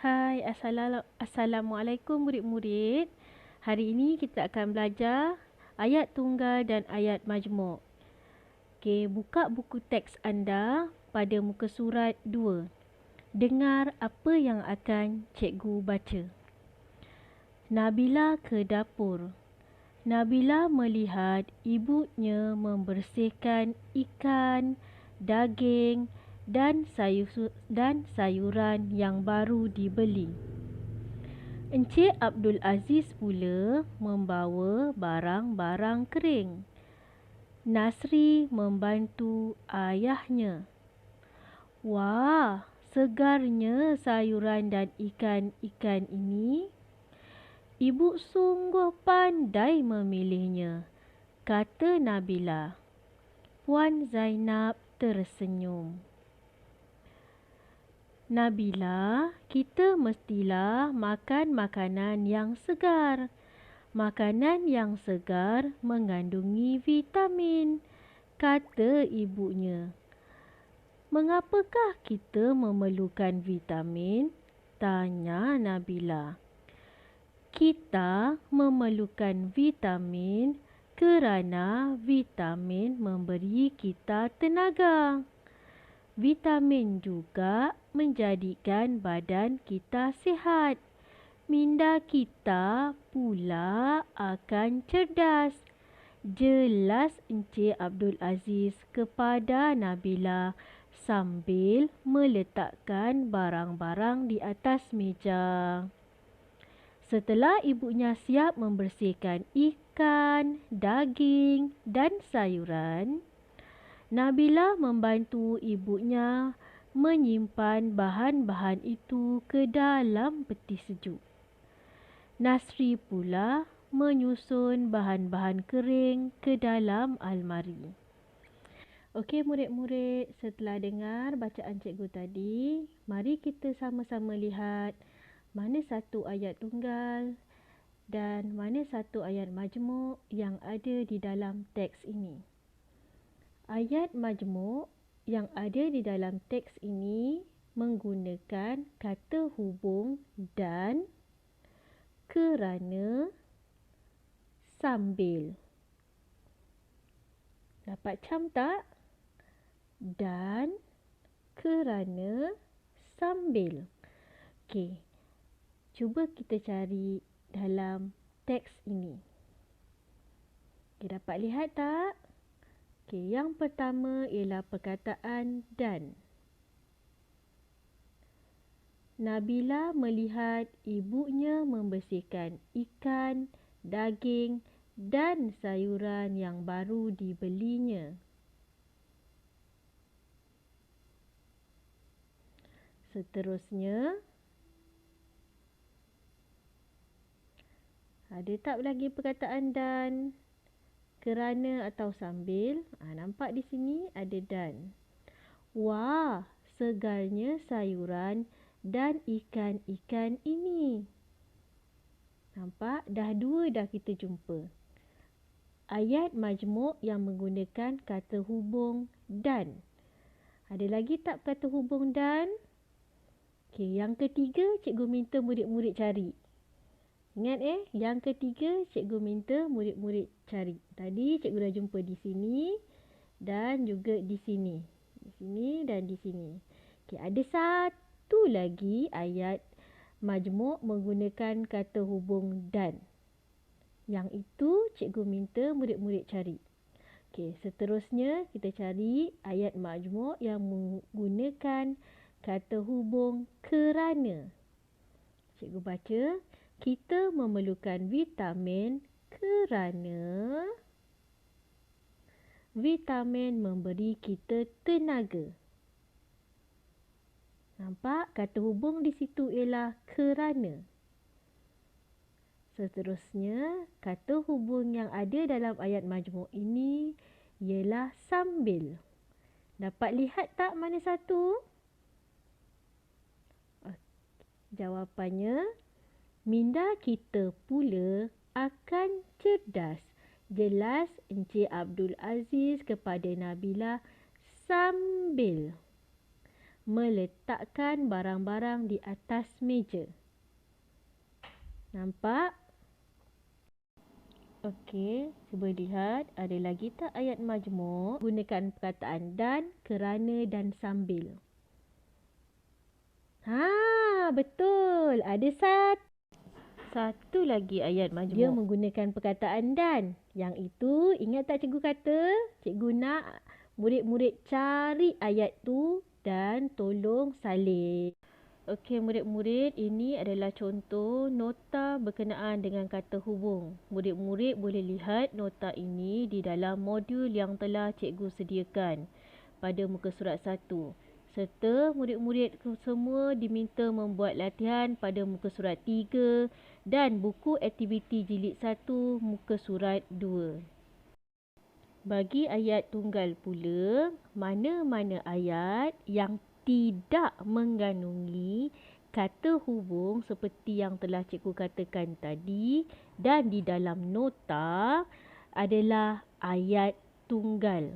Hai, Assalamualaikum murid-murid. Hari ini kita akan belajar ayat tunggal dan ayat majmuk. Okey, buka buku teks anda pada muka surat 2. Dengar apa yang akan cikgu baca. Nabila ke dapur. Nabila melihat ibunya membersihkan ikan, daging dan sayuran yang baru dibeli. Encik Abdul Aziz pula membawa barang-barang kering. Nasri membantu ayahnya. Wah, segarnya sayuran dan ikan-ikan ini. Ibu sungguh pandai memilihnya, kata Nabila. Puan Zainab tersenyum. Nabila, kita mestilah makan makanan yang segar. Makanan yang segar mengandungi vitamin, kata ibunya. Mengapakah kita memerlukan vitamin? Tanya Nabila. Kita memerlukan vitamin kerana vitamin memberi kita tenaga. Vitamin juga menjadikan badan kita sihat. Minda kita pula akan cerdas. Jelas Encik Abdul Aziz kepada Nabila sambil meletakkan barang-barang di atas meja. Setelah ibunya siap membersihkan ikan, daging dan sayuran, Nabila membantu ibunya menyimpan bahan-bahan itu ke dalam peti sejuk. Nasri pula menyusun bahan-bahan kering ke dalam almari. Okey murid-murid, setelah dengar bacaan cikgu tadi, mari kita sama-sama lihat mana satu ayat tunggal dan mana satu ayat majmuk yang ada di dalam teks ini. Ayat majmuk yang ada di dalam teks ini menggunakan kata hubung dan, kerana, sambil. Dapat cam tak? Dan, kerana, sambil. Okey. Cuba kita cari dalam teks ini. Okay, dapat lihat tak? Okay, yang pertama ialah perkataan dan. Nabila melihat ibunya membersihkan ikan, daging dan sayuran yang baru dibelinya. Seterusnya, ada tak lagi perkataan dan, kerana atau sambil? Nampak di sini ada dan. Wah, segarnya sayuran dan ikan-ikan ini. Nampak? Dah dua dah kita jumpa. Ayat majmuk yang menggunakan kata hubung dan. Ada lagi tak kata hubung dan? Okey, yang ketiga cikgu minta murid-murid cari. Ingat yang ketiga cikgu minta murid-murid cari. Tadi cikgu dah jumpa di sini dan juga di sini. Di sini dan di sini. Okey, ada satu lagi ayat majmuk menggunakan kata hubung dan. Yang itu cikgu minta murid-murid cari. Okey, seterusnya kita cari ayat majmuk yang menggunakan kata hubung kerana. Cikgu baca. Kita memerlukan vitamin kerana vitamin memberi kita tenaga. Nampak? Kata hubung di situ ialah kerana. Seterusnya, kata hubung yang ada dalam ayat majmuk ini ialah sambil. Dapat lihat tak mana satu? Jawapannya, minda kita pula akan cerdas. Jelas Encik Abdul Aziz kepada Nabila sambil meletakkan barang-barang di atas meja. Nampak? Okey, cuba lihat ada lagi tak ayat majmuk gunakan perkataan dan, kerana dan sambil. Betul. Ada satu lagi ayat majmuk. Dia menggunakan perkataan dan. Yang itu ingat tak cikgu kata? Cikgu nak murid-murid cari ayat tu dan tolong salin. Okey murid-murid, ini adalah contoh nota berkenaan dengan kata hubung. Murid-murid boleh lihat nota ini di dalam modul yang telah cikgu sediakan pada muka surat 1. Serta murid-murid semua diminta membuat latihan pada muka surat 3 dan buku aktiviti jilid 1 muka surat 2. Bagi ayat tunggal pula, mana-mana ayat yang tidak mengandungi kata hubung seperti yang telah cikgu katakan tadi dan di dalam nota adalah ayat tunggal.